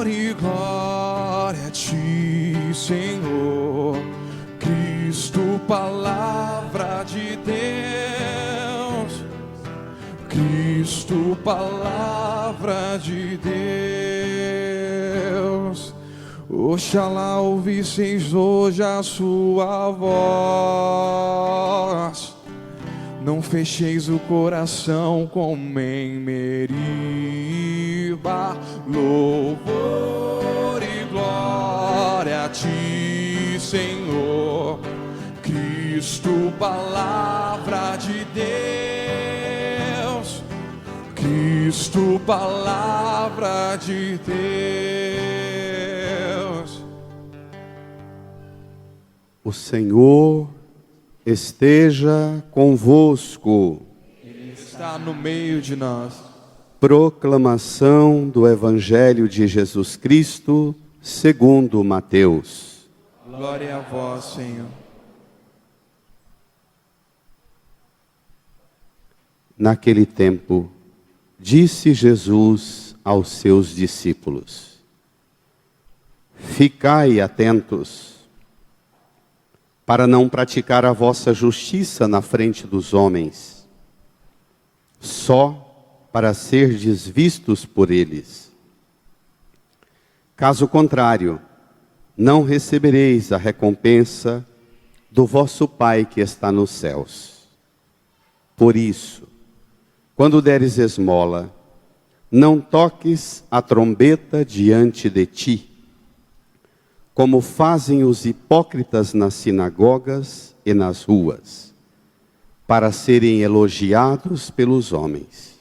e glória a ti, Senhor. Cristo, palavra de Deus. Cristo, palavra de Deus. Oxalá ouvisseis hoje a sua voz. Não fecheis o coração como em Meriba. Louvor e glória a ti, Senhor. Cristo, palavra de Deus. Cristo, palavra de Deus. O Senhor esteja convosco. Ele está no meio de nós. Proclamação do Evangelho de Jesus Cristo, segundo Mateus. Glória a vós, Senhor. Naquele tempo, disse Jesus aos seus discípulos: Ficai atentos, para não praticar a vossa justiça na frente dos homens, só para serdes vistos por eles. Caso contrário, não recebereis a recompensa do vosso Pai que está nos céus. Por isso, quando deres esmola, não toques a trombeta diante de ti, como fazem os hipócritas nas sinagogas e nas ruas, para serem elogiados pelos homens.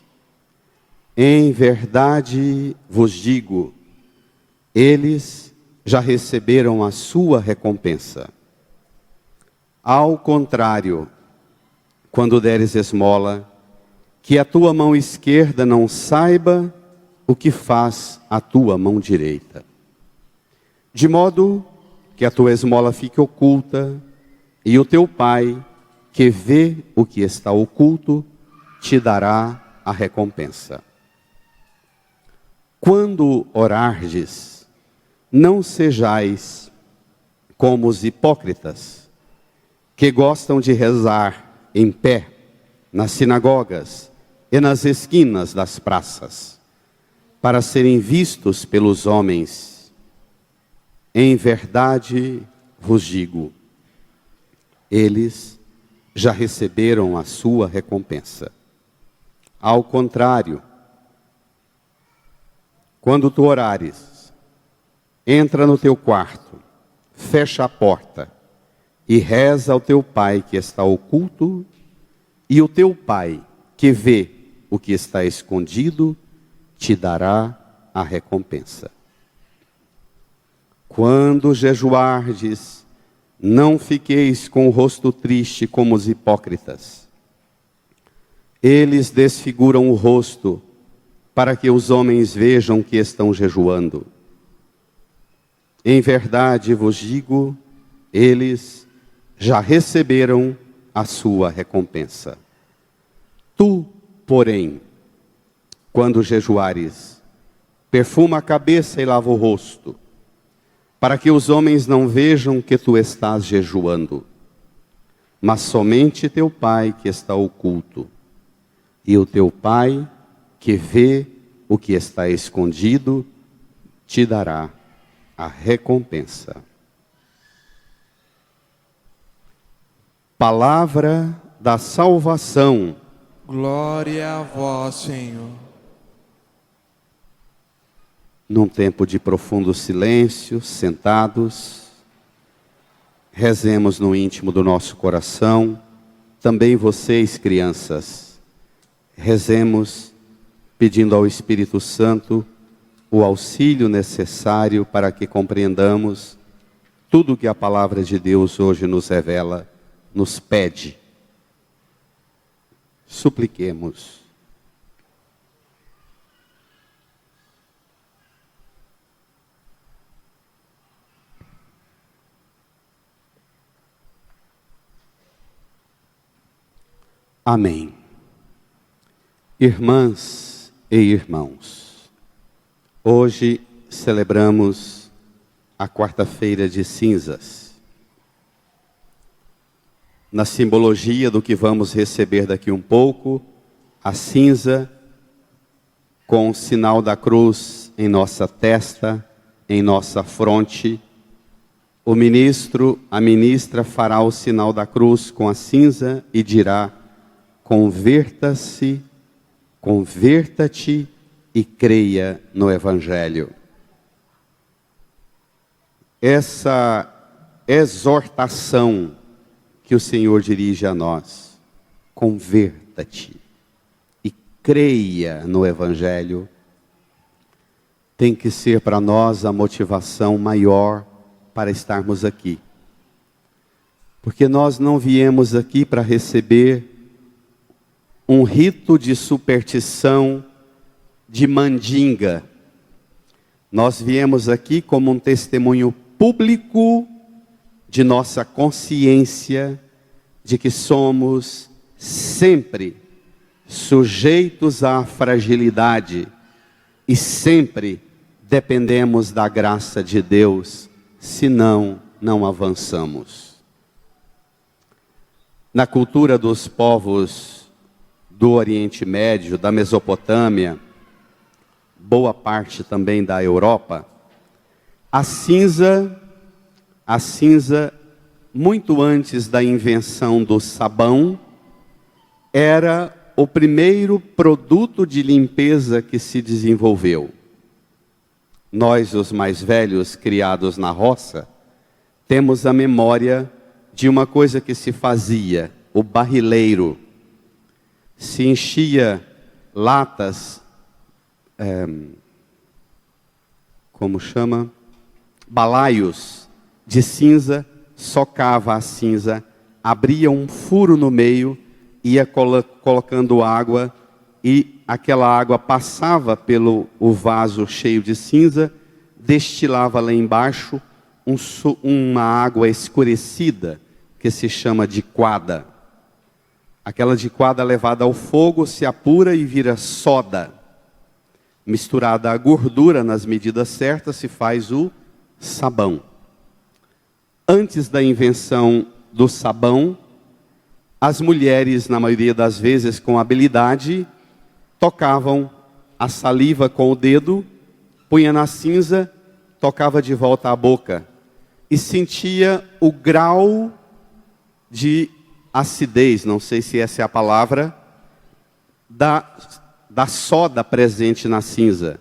Em verdade vos digo, eles já receberam a sua recompensa. Ao contrário, quando deres esmola, que a tua mão esquerda não saiba o que faz a tua mão direita, de modo que a tua esmola fique oculta, e o teu Pai, que vê o que está oculto, te dará a recompensa. Quando orardes, não sejais como os hipócritas, que gostam de rezar em pé, nas sinagogas e nas esquinas das praças, para serem vistos pelos homens. Em verdade vos digo, eles já receberam a sua recompensa. Ao contrário, quando tu orares, entra no teu quarto, fecha a porta e reza ao teu Pai que está oculto, e o teu Pai que vê o que está escondido te dará a recompensa. Quando jejuardes, não fiqueis com o rosto triste como os hipócritas. Eles desfiguram o rosto para que os homens vejam que estão jejuando. Em verdade vos digo, eles já receberam a sua recompensa. Tu, porém, quando jejuares, perfuma a cabeça e lava o rosto, para que os homens não vejam que tu estás jejuando, mas somente teu Pai que está oculto. E o teu Pai, que vê o que está escondido, te dará a recompensa. Palavra da salvação. Glória a vós, Senhor. Num tempo de profundo silêncio, sentados, rezemos no íntimo do nosso coração. Também vocês, crianças, rezemos pedindo ao Espírito Santo o auxílio necessário para que compreendamos tudo que a palavra de Deus hoje nos revela, nos pede. Supliquemos. Amém. Irmãs e irmãos, hoje celebramos a quarta-feira de cinzas. Na simbologia do que vamos receber daqui um pouco, a cinza com o sinal da cruz em nossa testa, em nossa fronte. O ministro, a ministra fará o sinal da cruz com a cinza e dirá: converta-se, converta-te e creia no Evangelho. Essa exortação que o Senhor dirige a nós, converta-te e creia no Evangelho, tem que ser para nós a motivação maior para estarmos aqui. Porque nós não viemos aqui para receber um rito de superstição, de mandinga. Nós viemos aqui como um testemunho público de nossa consciência de que somos sempre sujeitos à fragilidade e sempre dependemos da graça de Deus, senão não avançamos. Na cultura dos povos do Oriente Médio, da Mesopotâmia, boa parte também da Europa, a cinza, muito antes da invenção do sabão, era o primeiro produto de limpeza que se desenvolveu. Nós, os mais velhos, criados na roça, temos a memória de uma coisa que se fazia, o barrileiro. Se enchia latas, balaios de cinza, socava a cinza, abria um furo no meio, ia colocando água e aquela água passava pelo o vaso cheio de cinza, destilava lá embaixo uma água escurecida, que se chama de quada. Aquela de quada levada ao fogo se apura e vira soda. Misturada a gordura nas medidas certas, se faz o sabão. Antes da invenção do sabão, as mulheres, na maioria das vezes com habilidade, tocavam a saliva com o dedo, punha na cinza, tocava de volta à boca e sentia o grau de acidez, não sei se essa é a palavra, da soda presente na cinza.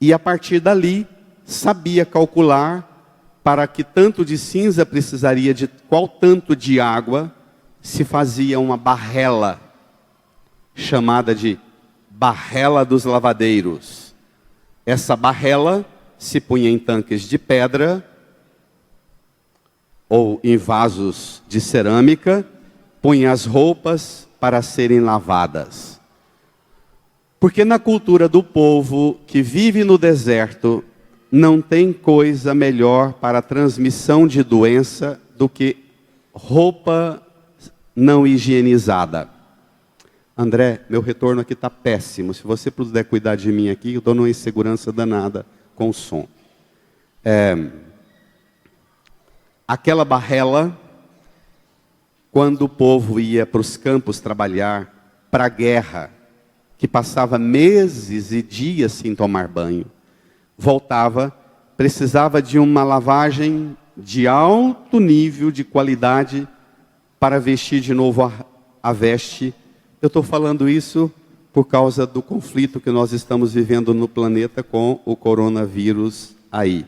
E a partir dali, sabia calcular para que tanto de cinza precisaria de qual tanto de água, se fazia uma barrela, chamada de barrela dos lavadeiros. Essa barrela se punha em tanques de pedra, ou em vasos de cerâmica, punha as roupas para serem lavadas. Porque na cultura do povo que vive no deserto, não tem coisa melhor para a transmissão de doença do que roupa não higienizada. André, meu retorno aqui está péssimo. Se você puder cuidar de mim aqui, eu estou numa insegurança danada com o som. Aquela barrela, quando o povo ia para os campos trabalhar, para a guerra, que passava meses e dias sem tomar banho, voltava, precisava de uma lavagem de alto nível de qualidade para vestir de novo a veste. Eu estou falando isso por causa do conflito que nós estamos vivendo no planeta com o coronavírus aí.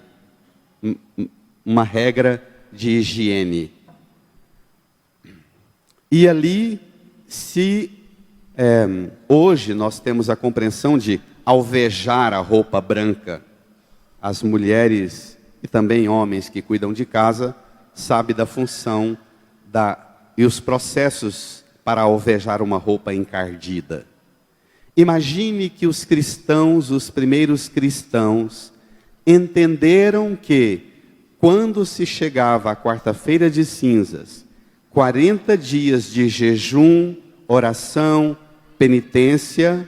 Uma regra de higiene. E ali, hoje nós temos a compreensão de alvejar a roupa branca. As mulheres e também homens que cuidam de casa sabem da função e os processos para alvejar uma roupa encardida. Imagine que os cristãos, os primeiros cristãos, entenderam que quando se chegava à quarta-feira de cinzas, 40 dias de jejum, oração, penitência,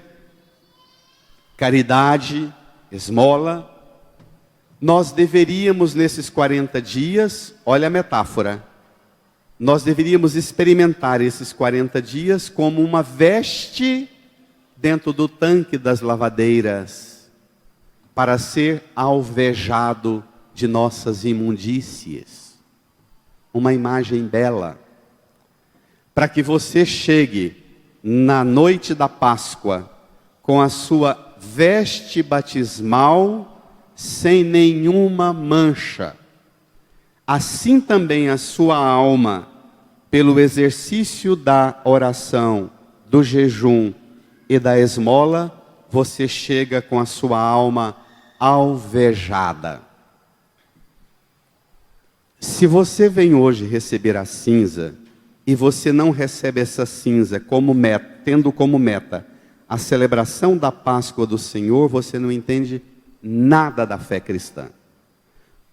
caridade, esmola, nós deveríamos nesses 40 dias, olha a metáfora, nós deveríamos experimentar esses 40 dias como uma veste dentro do tanque das lavadeiras, para ser alvejado de nossas imundícies. Uma imagem bela, para que você chegue na noite da Páscoa com a sua veste batismal sem nenhuma mancha. Assim também a sua alma, pelo exercício da oração, do jejum e da esmola, você chega com a sua alma alvejada. Se você vem hoje receber a cinza, e você não recebe essa cinza como meta, tendo como meta a celebração da Páscoa do Senhor, você não entende nada da fé cristã.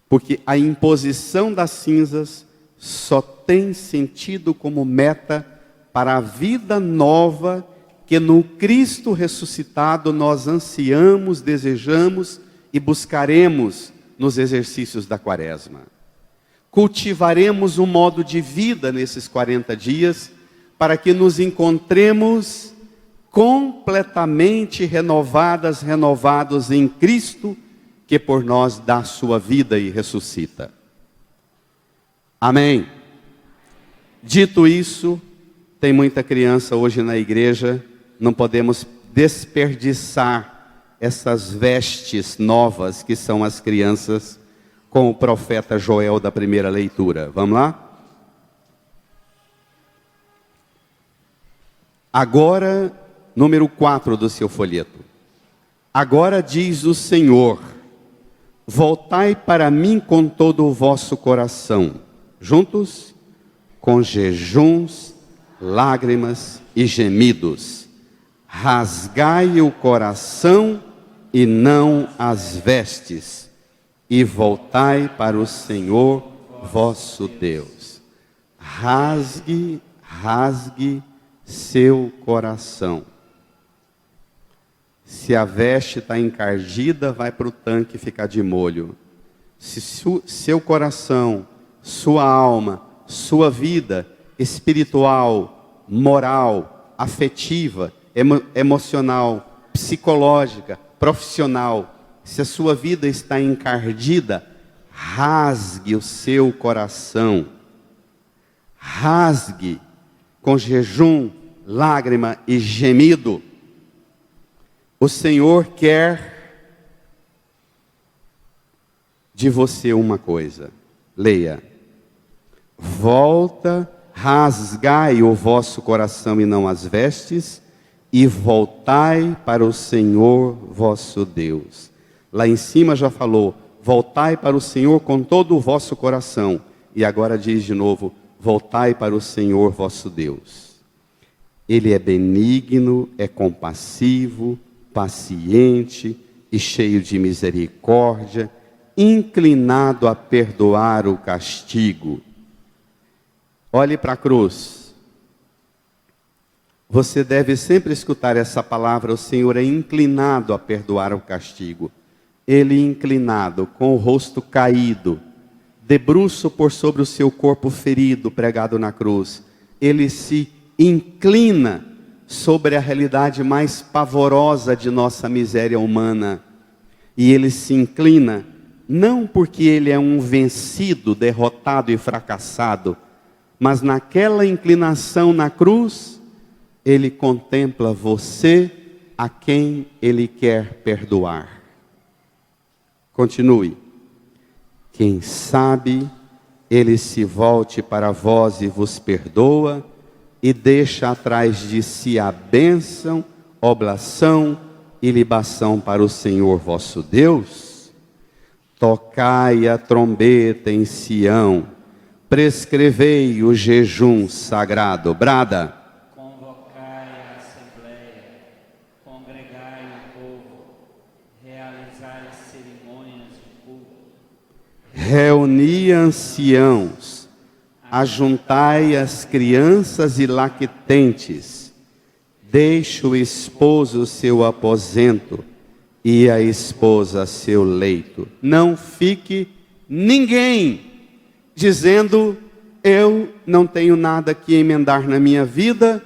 Porque a imposição das cinzas só tem sentido como meta para a vida nova que no Cristo ressuscitado nós ansiamos, desejamos e buscaremos nos exercícios da Quaresma. Cultivaremos um modo de vida nesses 40 dias para que nos encontremos completamente renovados em Cristo, que por nós dá sua vida e ressuscita. Amém. Dito isso, tem muita criança hoje na igreja, não podemos desperdiçar essas vestes novas que são as crianças, com o profeta Joel da primeira leitura. Vamos lá? Agora, número 4 do seu folheto. Agora diz o Senhor: voltai para mim com todo o vosso coração, juntos, com jejuns, lágrimas e gemidos. Rasgai o coração e não as vestes, e voltai para o Senhor vosso Deus. Rasgue seu coração. Se a veste está encardida, vai para o tanque ficar de molho. Se seu coração, sua alma, sua vida espiritual, moral, afetiva, emocional, psicológica, profissional, se a sua vida está encardida, rasgue o seu coração. Rasgue com jejum, lágrima e gemido. O Senhor quer de você uma coisa. Leia. Volta, rasgai o vosso coração e não as vestes, e voltai para o Senhor vosso Deus. Lá em cima já falou, voltai para o Senhor com todo o vosso coração. E agora diz de novo, voltai para o Senhor vosso Deus. Ele é benigno, é compassivo, paciente e cheio de misericórdia, inclinado a perdoar o castigo. Olhe para a cruz. Você deve sempre escutar essa palavra, o Senhor é inclinado a perdoar o castigo. Ele inclinado, com o rosto caído, debruço por sobre o seu corpo ferido, pregado na cruz. Ele se inclina sobre a realidade mais pavorosa de nossa miséria humana. E ele se inclina, não porque ele é um vencido, derrotado e fracassado, mas naquela inclinação na cruz, ele contempla você, a quem ele quer perdoar. Continue. Quem sabe, ele se volte para vós e vos perdoa, e deixa atrás de si a bênção, oblação e libação para o Senhor vosso Deus. Tocai a trombeta em Sião, prescrevei o jejum sagrado. Brada. Convocai a assembleia, congregai o povo, realizai cerimônias de culto. Reuni anciãos, ajuntai as crianças e lactentes, deixe o esposo seu aposento, e a esposa a seu leito. Não fique ninguém dizendo: eu não tenho nada que emendar na minha vida,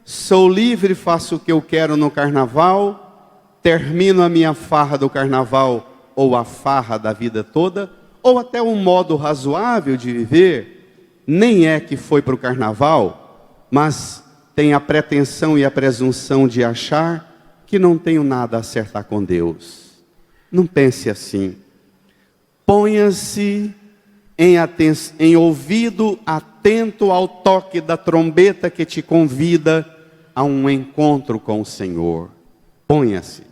sou livre, faço o que eu quero no carnaval, termino a minha farra do carnaval ou a farra da vida toda, ou até um modo razoável de viver, nem é que foi para o carnaval, mas tem a pretensão e a presunção de achar que não tenho nada a acertar com Deus. Não pense assim. Ponha-se em ouvido atento ao toque da trombeta que te convida a um encontro com o Senhor. Ponha-se.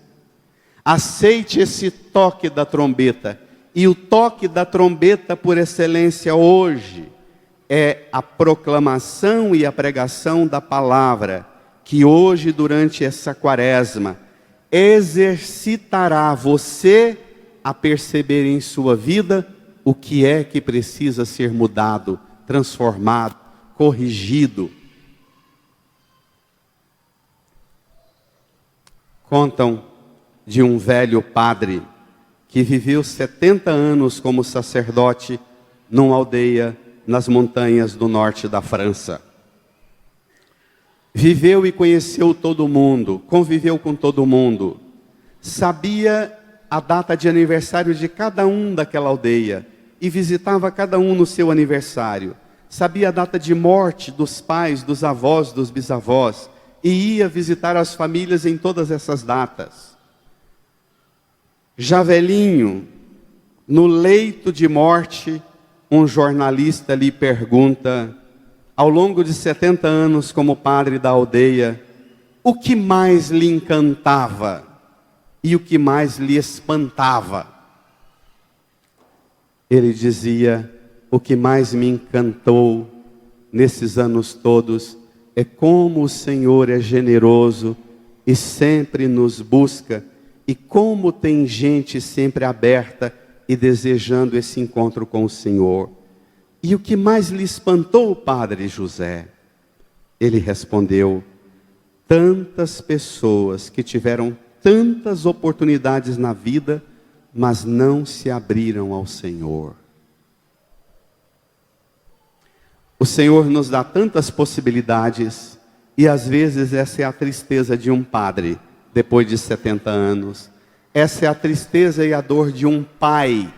Aceite esse toque da trombeta. E o toque da trombeta por excelência hoje é a proclamação e a pregação da palavra, que hoje, durante essa quaresma, exercitará você a perceber em sua vida o que é que precisa ser mudado, transformado, corrigido. Contam de um velho padre que viveu 70 anos como sacerdote numa aldeia nas montanhas do norte da França. Viveu e conheceu todo mundo, conviveu com todo mundo, sabia a data de aniversário de cada um daquela aldeia e visitava cada um no seu aniversário. Sabia a data de morte dos pais, dos avós, dos bisavós e ia visitar as famílias em todas essas datas. Já velhinho, no leito de morte, um jornalista lhe pergunta, ao longo de 70 anos como padre da aldeia, o que mais lhe encantava e o que mais lhe espantava? Ele dizia: o que mais me encantou nesses anos todos é como o Senhor é generoso e sempre nos busca, e como tem gente sempre aberta e desejando esse encontro com o Senhor. E o que mais lhe espantou, Padre José? Ele respondeu: tantas pessoas que tiveram tantas oportunidades na vida, mas não se abriram ao Senhor. O Senhor nos dá tantas possibilidades, e às vezes essa é a tristeza de um padre, depois de 70 anos. Essa é a tristeza e a dor de um pai,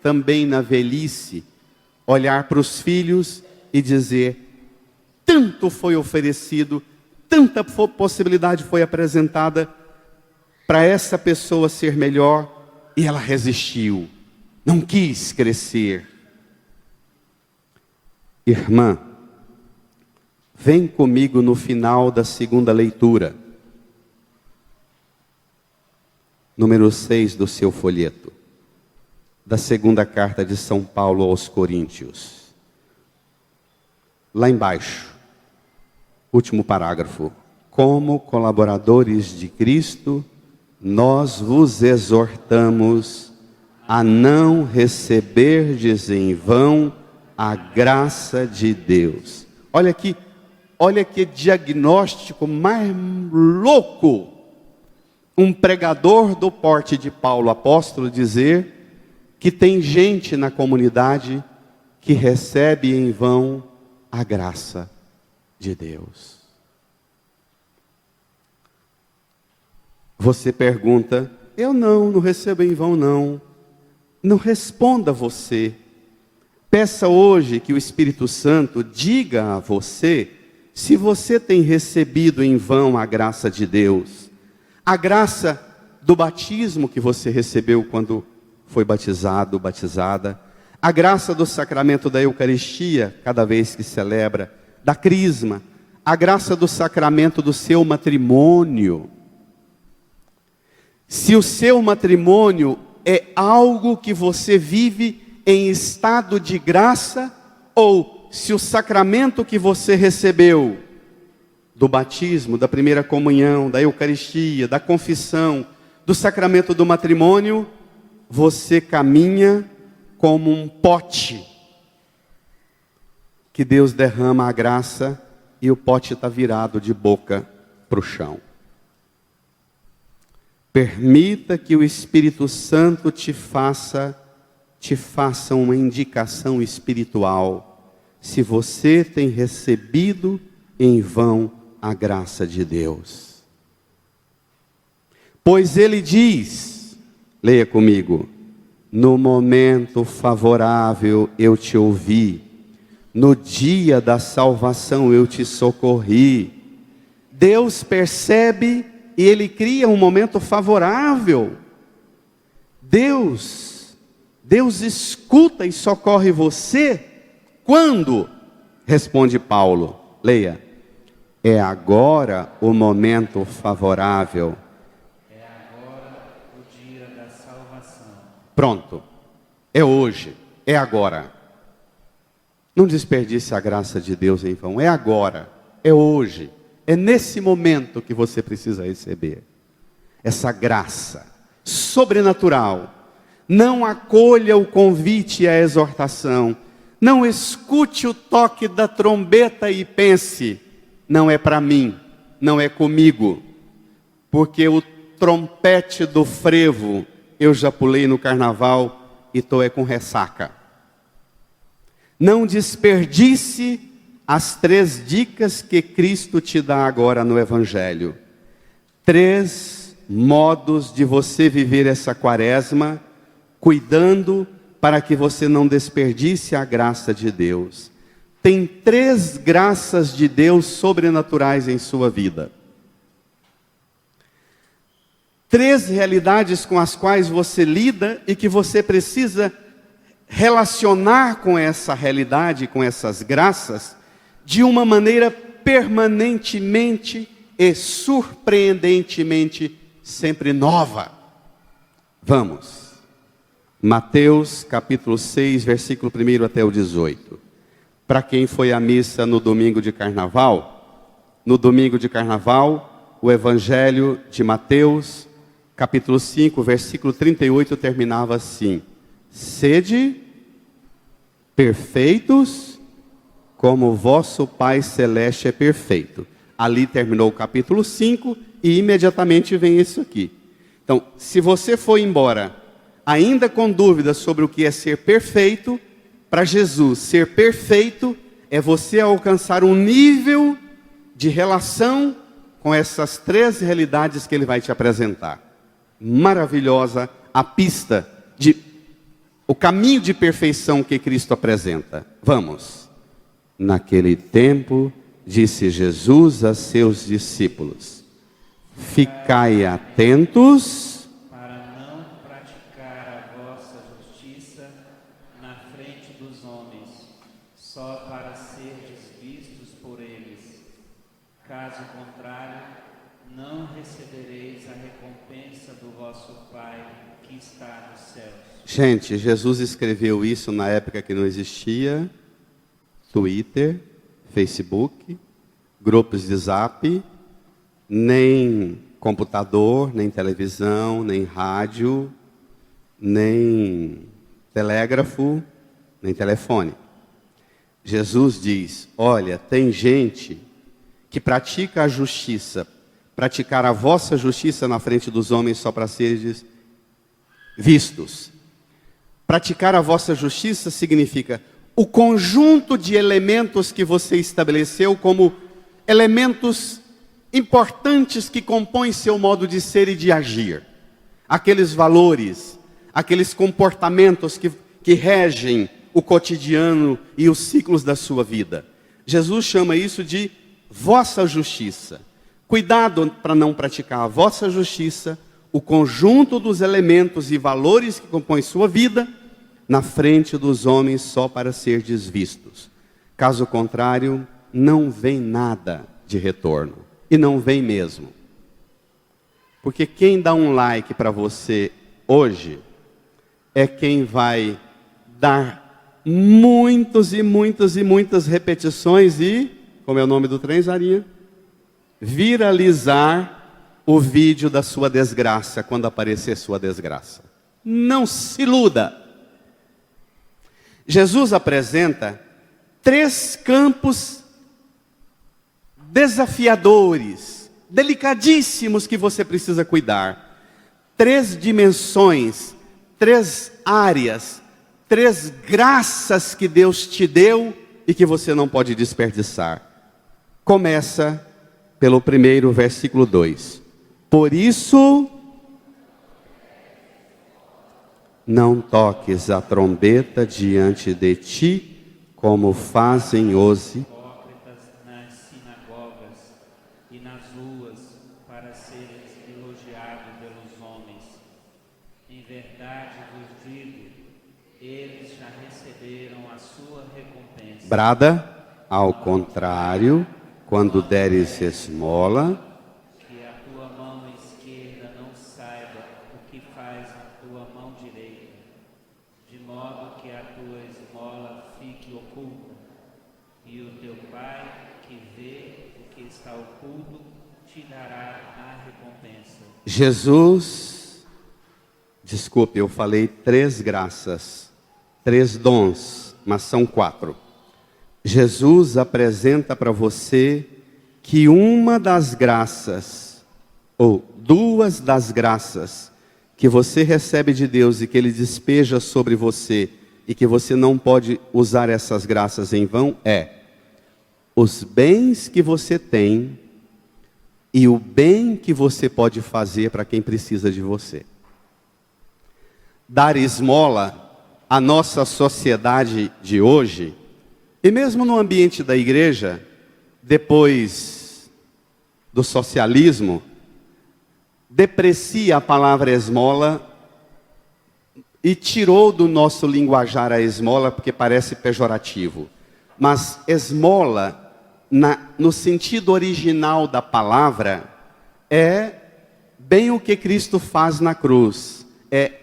também na velhice, olhar para os filhos e dizer: tanto foi oferecido, tanta possibilidade foi apresentada para essa pessoa ser melhor, e ela resistiu, não quis crescer. Irmã, vem comigo no final da segunda leitura, número 6 do seu folheto, da segunda carta de São Paulo aos Coríntios. Lá embaixo, último parágrafo. Como colaboradores de Cristo, nós vos exortamos a não receberdes em vão a graça de Deus. Olha que diagnóstico mais louco. Um pregador do porte de Paulo apóstolo dizer que tem gente na comunidade que recebe em vão a graça de Deus. Você pergunta: eu não recebo em vão não. Não responda você. Peça hoje que o Espírito Santo diga a você se você tem recebido em vão a graça de Deus. A graça do batismo que você recebeu quando foi batizado, batizada. A graça do sacramento da Eucaristia, cada vez que celebra. Da crisma. A graça do sacramento do seu matrimônio. Se o seu matrimônio é algo que você vive em estado de graça, ou se o sacramento que você recebeu, do batismo, da primeira comunhão, da Eucaristia, da confissão, do sacramento do matrimônio, você caminha como um pote, que Deus derrama a graça e o pote está virado de boca para o chão. Permita que o Espírito Santo te faça uma indicação espiritual, se você tem recebido em vão a graça de Deus. Pois ele diz, leia comigo: no momento favorável eu te ouvi, no dia da salvação eu te socorri. Deus percebe e Ele cria um momento favorável. Deus escuta e socorre você. Quando? Responde Paulo, leia: é agora o momento favorável. É agora o dia da salvação. Pronto, é hoje, é agora. Não desperdice a graça de Deus em vão, é agora, é hoje. É nesse momento que você precisa receber essa graça sobrenatural. Não acolha o convite e a exortação. Não escute o toque da trombeta e pense: não é para mim, não é comigo. Porque o trompete do frevo eu já pulei no carnaval e estou com ressaca. Não desperdice as 3 dicas que Cristo te dá agora no Evangelho. 3 modos de você viver essa quaresma, cuidando para que você não desperdice a graça de Deus. Tem 3 graças de Deus sobrenaturais em sua vida. 3 realidades com as quais você lida e que você precisa relacionar com essa realidade, com essas graças, de uma maneira permanentemente e surpreendentemente sempre nova. Vamos. Mateus capítulo 6, versículo 1 até o 18. Para quem foi à missa no domingo de carnaval, o Evangelho de Mateus, capítulo 5, versículo 38, terminava assim: sede perfeitos, como o vosso Pai Celeste é perfeito. Ali terminou o capítulo 5 e imediatamente vem isso aqui. Então, se você for embora ainda com dúvidas sobre o que é ser perfeito, para Jesus ser perfeito é você alcançar um nível de relação com essas 3 realidades que ele vai te apresentar. Maravilhosa a pista, o caminho de perfeição que Cristo apresenta. Vamos. Naquele tempo, disse Jesus a seus discípulos: ficai atentos para não praticar a vossa justiça na frente dos homens, só para serdes vistos por eles. Caso contrário, não recebereis a recompensa do vosso Pai que está nos céus. Gente, Jesus escreveu isso na época que não existia Twitter, Facebook, grupos de Zap, nem computador, nem televisão, nem rádio, nem telégrafo, nem telefone. Jesus diz: olha, tem gente que pratica a justiça, praticar a vossa justiça na frente dos homens só para seres vistos. Praticar a vossa justiça significa o conjunto de elementos que você estabeleceu como elementos importantes que compõem seu modo de ser e de agir. Aqueles valores, aqueles comportamentos que regem o cotidiano e os ciclos da sua vida. Jesus chama isso de vossa justiça. Cuidado para não praticar a vossa justiça, o conjunto dos elementos e valores que compõem sua vida, na frente dos homens só para ser desvistos. Caso contrário, não vem nada de retorno. E não vem mesmo. Porque quem dá um like para você hoje é quem vai dar muitas repetições e, como é o nome do trem, Zarinha? Viralizar o vídeo da sua desgraça quando aparecer sua desgraça. Não se iluda. Jesus apresenta 3 campos desafiadores, delicadíssimos que você precisa cuidar. 3 dimensões, 3 áreas, 3 graças que Deus te deu e que você não pode desperdiçar. Começa pelo primeiro versículo 2. Por isso, não toques a trombeta diante de ti, como fazem os hipócritas nas sinagogas e nas ruas, para seres elogiados pelos homens. Em verdade vos digo, eles já receberam a sua recompensa. brada, ao contrário, quando deres esmola, Que a tua mão esquerda não saiba o que faz a tua mão direita, de modo que a tua esmola fique oculta, e o teu Pai, que vê o que está oculto, te dará a recompensa. Jesus, desculpe, eu falei 3 graças, 3 dons, mas são 4. Jesus apresenta para você que uma das graças, ou 2 das graças, que você recebe de Deus e que Ele despeja sobre você, e que você não pode usar essas graças em vão, é os bens que você tem e o bem que você pode fazer para quem precisa de você. Dar esmola, a nossa sociedade de hoje, e mesmo no ambiente da igreja, depois do socialismo, deprecia a palavra esmola e tirou do nosso linguajar a esmola porque parece pejorativo. Mas esmola, no sentido original da palavra, é bem o que Cristo faz na cruz. É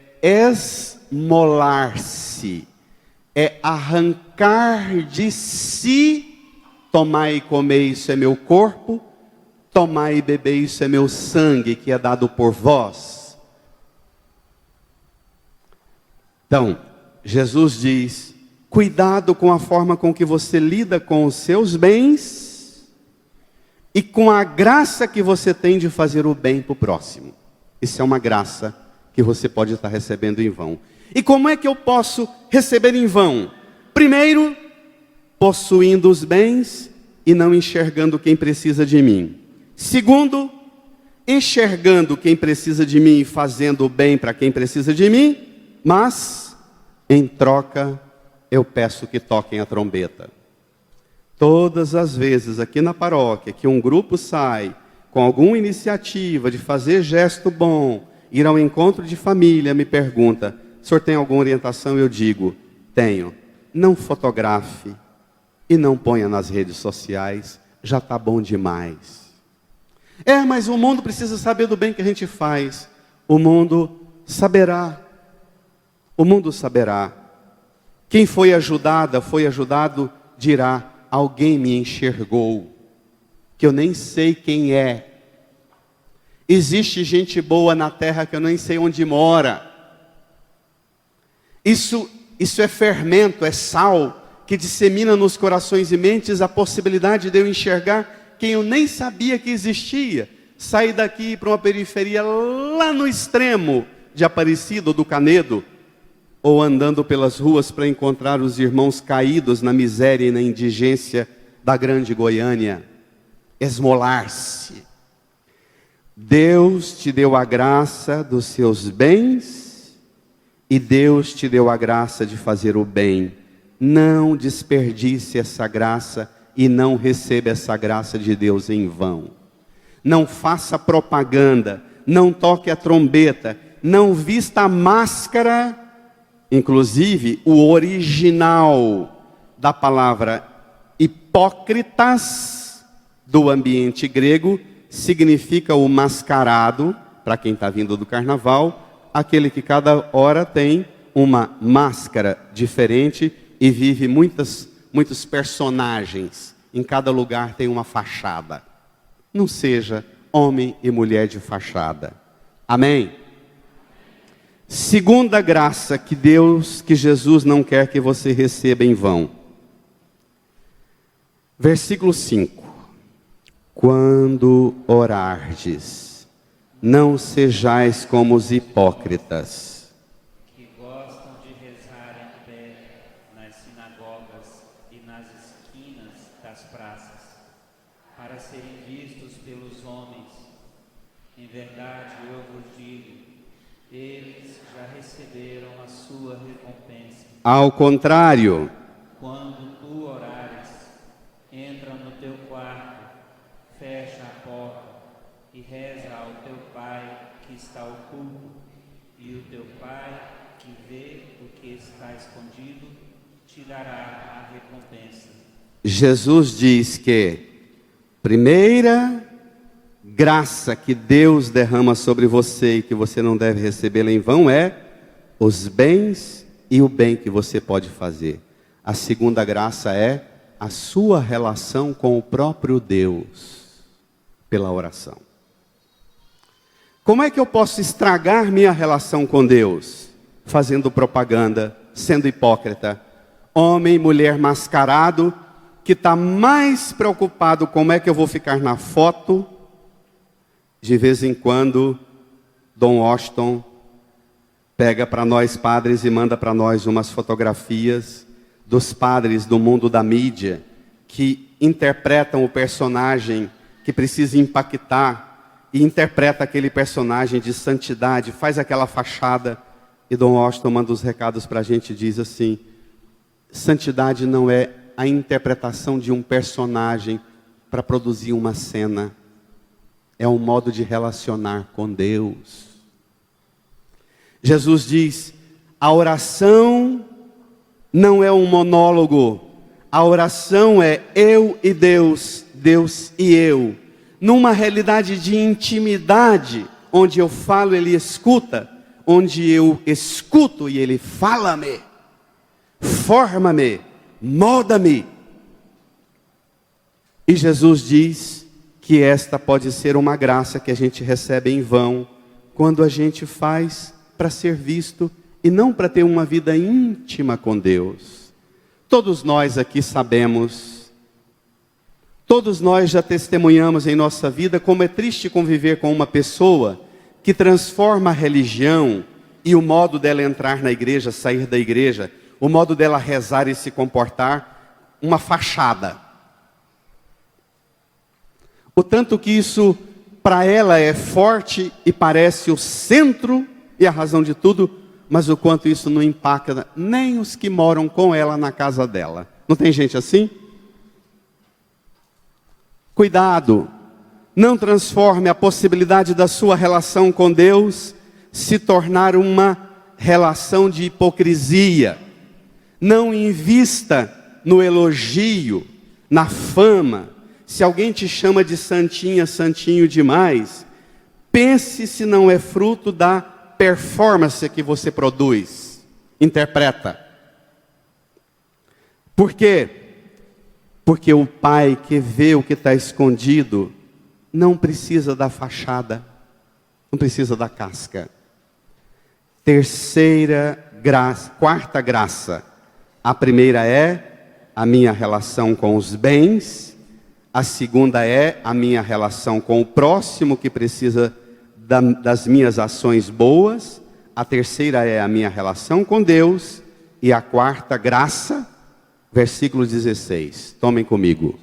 esmolar-se. É arrancar de si. Tomai e comei, isso é meu corpo. Tomai e bebei, isso é meu sangue, que é dado por vós. Então, Jesus diz: cuidado com a forma com que você lida com os seus bens e com a graça que você tem de fazer o bem para o próximo. Isso é uma graça que você pode estar recebendo em vão. E como é que eu posso receber em vão? Primeiro, possuindo os bens e não enxergando quem precisa de mim. Segundo, enxergando quem precisa de mim e fazendo o bem para quem precisa de mim, mas, em troca, eu peço que toquem a trombeta. Todas as vezes aqui na paróquia que um grupo sai com alguma iniciativa de fazer gesto bom, ir ao encontro de família, me pergunta: o senhor tem alguma orientação? Eu digo: tenho. Não fotografe e não ponha nas redes sociais, já está bom demais. Mas o mundo precisa saber do bem que a gente faz. O mundo saberá. O mundo saberá. Quem foi ajudado, dirá: alguém me enxergou, que eu nem sei quem é. Existe gente boa na terra que eu nem sei onde mora. Isso é fermento, é sal, que dissemina nos corações e mentes a possibilidade de eu enxergar quem eu nem sabia que existia. Sair daqui para uma periferia lá no extremo de Aparecida ou do Canedo, ou andando pelas ruas para encontrar os irmãos caídos na miséria e na indigência da grande Goiânia. Esmolar-se. Deus te deu a graça dos seus bens e Deus te deu a graça de fazer o bem. Não desperdice essa graça e não receba essa graça de Deus em vão. Não faça propaganda, não toque a trombeta, não vista a máscara. Inclusive, o original da palavra hipócritas do ambiente grego significa o mascarado, para quem está vindo do carnaval, aquele que cada hora tem uma máscara diferente e vive muitos personagens. Em cada lugar tem uma fachada. Não seja homem e mulher de fachada. Amém? Segunda graça que Jesus não quer que você receba em vão. Versículo 5. Quando orardes, Não sejais como os hipócritas, que gostam de rezar em pé nas sinagogas e nas esquinas das praças, para serem vistos pelos homens. Em verdade, eu vos digo, eles já receberam a sua recompensa. ao contrário, Quando tu orares, entra no teu quarto, fecha a porta e reza ao teu Pai que está oculto, e o teu Pai que vê o que está escondido te dará a recompensa. Jesus diz que primeira graça que Deus derrama sobre você e que você não deve recebê-la em vão é os bens e o bem que você pode fazer. A segunda graça é a sua relação com o próprio Deus pela oração. Como é que eu posso estragar minha relação com Deus? Fazendo propaganda, sendo hipócrita. Homem, mulher mascarado, que está mais preocupado como é que eu vou ficar na foto. De vez em quando, Dom Washington pega para nós padres e manda para nós umas fotografias dos padres do mundo da mídia que interpretam o personagem que precisa impactar e interpreta aquele personagem de santidade, faz aquela fachada, e Dom Washington manda os recados para a gente e diz assim: santidade não é a interpretação de um personagem para produzir uma cena, é um modo de relacionar com Deus. Jesus diz, a oração não é um monólogo, a oração é eu e Deus, Deus e eu, numa realidade de intimidade, onde eu falo, Ele escuta, onde eu escuto e Ele fala-me, forma-me, molda-me. E Jesus diz que esta pode ser uma graça que a gente recebe em vão, quando a gente faz para ser visto e não para ter uma vida íntima com Deus. Todos nós aqui sabemos, todos nós já testemunhamos em nossa vida como é triste conviver com uma pessoa que transforma a religião e o modo dela entrar na igreja, sair da igreja, o modo dela rezar e se comportar, uma fachada. O tanto que isso para ela é forte e parece o centro e a razão de tudo, mas o quanto isso não impacta nem os que moram com ela na casa dela. Não tem gente assim? Cuidado, não transforme a possibilidade da sua relação com Deus se tornar uma relação de hipocrisia. Não invista no elogio, na fama. Se alguém te chama de santinha, santinho demais, pense se não é fruto da performance que você produz, interpreta. Por quê? Porque o Pai que vê o que está escondido não precisa da fachada, não precisa da casca. Terceira graça, quarta graça. A primeira é a minha relação com os bens. A segunda é a minha relação com o próximo que precisa das minhas ações boas. A terceira é a minha relação com Deus. E a quarta graça, versículo 16. Tomem comigo.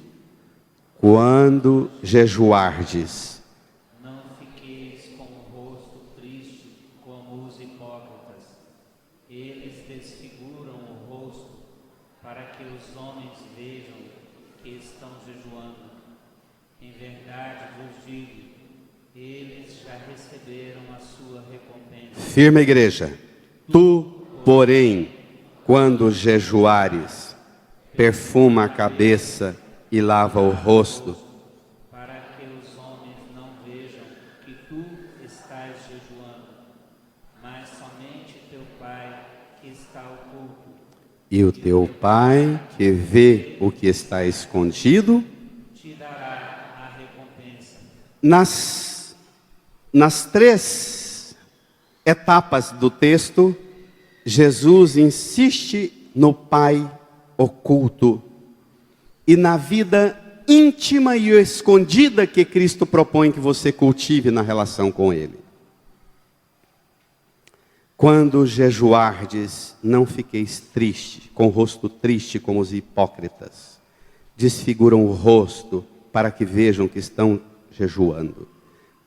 Quando jejuardes, não fiqueis com o rosto triste como os hipócritas. Eles desfiguram o rosto para que os homens vejam que estão jejuando. Em verdade vos digo, eles já receberam a sua recompensa. firme igreja, tu, porém, quando jejuares, perfuma a cabeça e lava o rosto, para que os homens não vejam que tu estás jejuando, mas somente teu Pai que está oculto. e o teu Pai, que vê o que está escondido, Te dará a recompensa. Nas três etapas do texto, Jesus insiste no Pai oculto. E na vida íntima e escondida que Cristo propõe que você cultive na relação com Ele. Quando jejuardes, não fiqueis triste, com o rosto triste como os hipócritas. Desfiguram o rosto para que vejam que estão jejuando.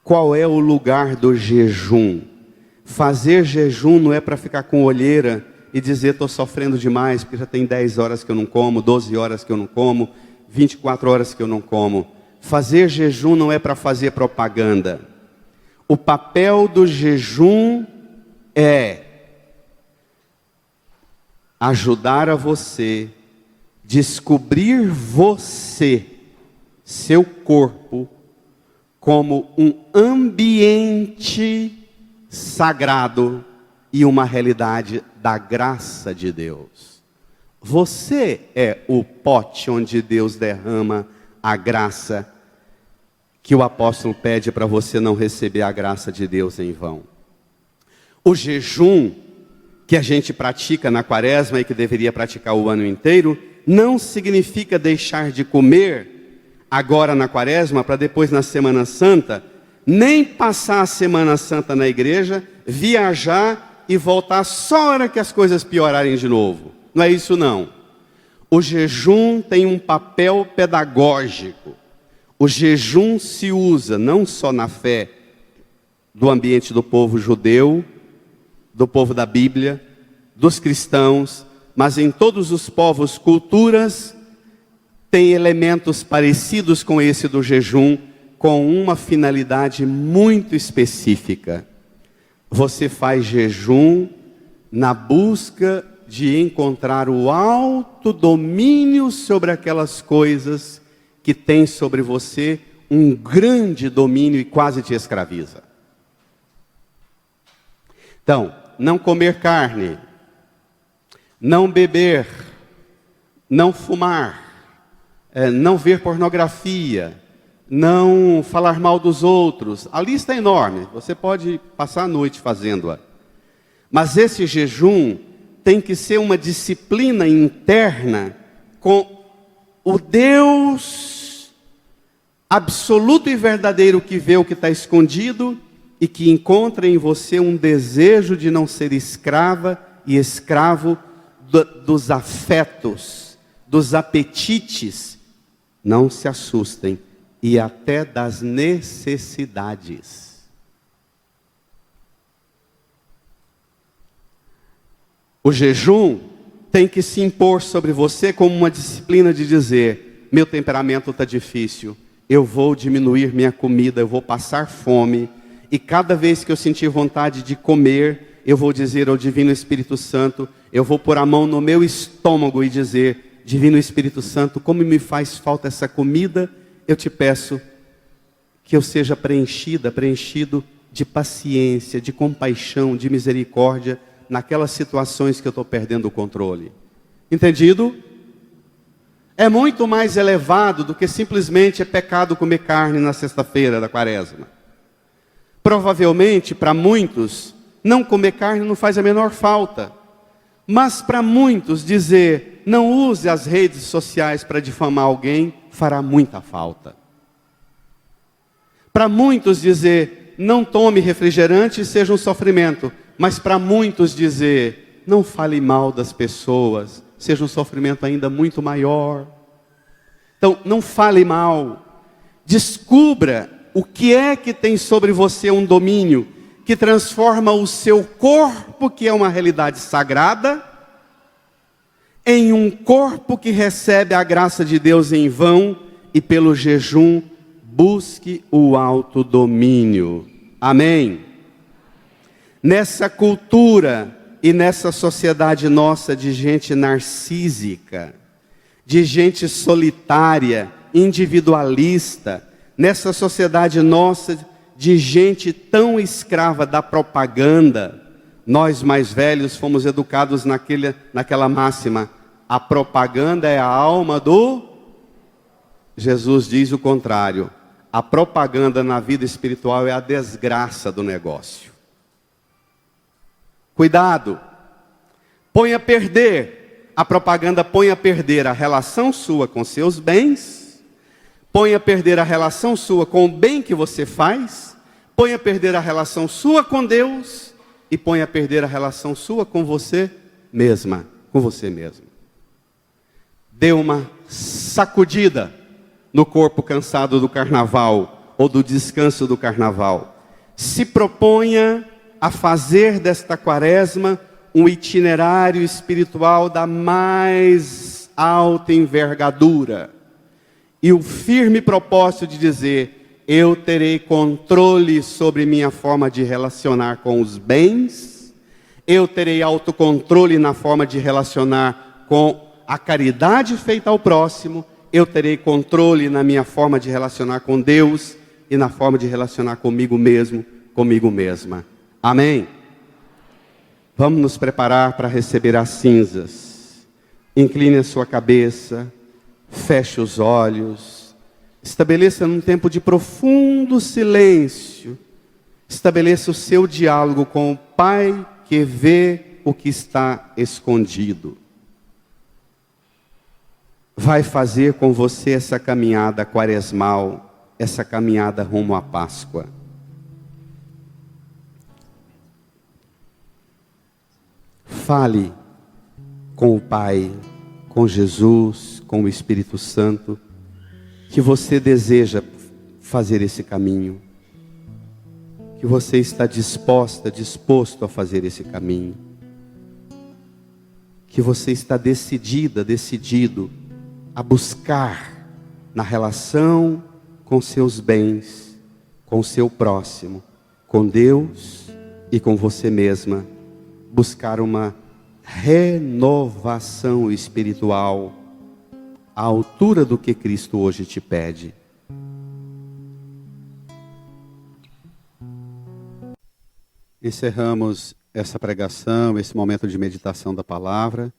Qual é o lugar do jejum? Fazer jejum não é para ficar com olheira e dizer estou sofrendo demais, porque já tem 10 horas que eu não como, 12 horas que eu não como, 24 horas que eu não como. Fazer jejum não é para fazer propaganda. O papel do jejum é ajudar a você descobrir você, seu corpo, como um ambiente sagrado e uma realidade da graça de Deus. Você é o pote onde Deus derrama a graça que o apóstolo pede para você não receber a graça de Deus em vão. O jejum que a gente pratica na quaresma e que deveria praticar o ano inteiro, não significa deixar de comer agora na quaresma para depois na Semana Santa, nem passar a Semana Santa na igreja, viajar e voltar só a hora que as coisas piorarem de novo. Não é isso não. O jejum tem um papel pedagógico. O jejum se usa não só na fé do ambiente do povo judeu, do povo da Bíblia, dos cristãos, mas em todos os povos, culturas, tem elementos parecidos com esse do jejum, com uma finalidade muito específica. Você faz jejum na busca de encontrar o autodomínio sobre aquelas coisas que tem sobre você um grande domínio e quase te escraviza. Então, não comer carne, não beber, não fumar, não ver pornografia, não falar mal dos outros. A lista é enorme, você pode passar a noite fazendo-a. Mas esse jejum tem que ser uma disciplina interna com o Deus absoluto e verdadeiro que vê o que está escondido e que encontra em você um desejo de não ser escrava e escravo dos afetos, dos apetites. Não se assustem, e até das necessidades. O jejum tem que se impor sobre você como uma disciplina de dizer: meu temperamento está difícil, eu vou diminuir minha comida, eu vou passar fome, e cada vez que eu sentir vontade de comer, eu vou dizer ao Divino Espírito Santo, eu vou pôr a mão no meu estômago e dizer: Divino Espírito Santo, como me faz falta essa comida, eu te peço que eu seja preenchido de paciência, de compaixão, de misericórdia, naquelas situações que eu estou perdendo o controle. Entendido? É muito mais elevado do que simplesmente é pecado comer carne na sexta-feira da quaresma. Provavelmente, para muitos, não comer carne não faz a menor falta. Mas para muitos, dizer, não use as redes sociais para difamar alguém, fará muita falta. Para muitos, dizer, não tome refrigerante, seja um sofrimento. Mas para muitos, dizer, não fale mal das pessoas, seja um sofrimento ainda muito maior. Então, não fale mal. Descubra o que é que tem sobre você um domínio que transforma o seu corpo, que é uma realidade sagrada, em um corpo que recebe a graça de Deus em vão, e pelo jejum busque o autodomínio. Amém? Nessa cultura e nessa sociedade nossa de gente narcísica, de gente solitária, individualista, nessa sociedade nossa de gente tão escrava da propaganda, nós mais velhos fomos educados naquela máxima: a propaganda é a alma do... Jesus diz o contrário. A propaganda na vida espiritual é a desgraça do negócio. Cuidado. Põe a perder. A propaganda põe a perder a relação sua com seus bens, põe a perder a relação sua com o bem que você faz, põe a perder a relação sua com Deus e põe a perder a relação sua com você mesma, com você mesmo. Dê uma sacudida no corpo cansado do carnaval ou do descanso do carnaval. Se proponha a fazer desta quaresma um itinerário espiritual da mais alta envergadura. E o firme propósito de dizer: eu terei controle sobre minha forma de relacionar com os bens, eu terei autocontrole na forma de relacionar com a caridade feita ao próximo, eu terei controle na minha forma de relacionar com Deus e na forma de relacionar comigo mesmo, comigo mesma. Amém? Vamos nos preparar para receber as cinzas. Incline a sua cabeça, feche os olhos, estabeleça num tempo de profundo silêncio, estabeleça o seu diálogo com o Pai que vê o que está escondido. Vai fazer com você essa caminhada quaresmal, essa caminhada rumo à Páscoa. Fale com o Pai, com Jesus, com o Espírito Santo, que você deseja fazer esse caminho, que você está disposto a fazer esse caminho, que você está decidido a buscar na relação com seus bens, com o seu próximo, com Deus e com você mesma, buscar uma renovação espiritual à altura do que Cristo hoje te pede. Encerramos essa pregação, esse momento de meditação da palavra,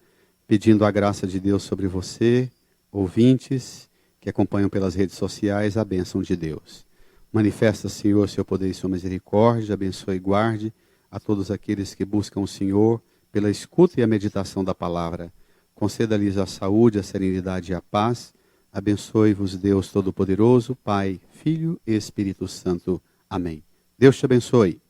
pedindo a graça de Deus sobre você, ouvintes que acompanham pelas redes sociais, a bênção de Deus. Manifesta, Senhor, seu poder e sua misericórdia, abençoe e guarde a todos aqueles que buscam o Senhor pela escuta e a meditação da palavra. Conceda-lhes a saúde, a serenidade e a paz. Abençoe-vos, Deus Todo-Poderoso, Pai, Filho e Espírito Santo. Amém. Deus te abençoe.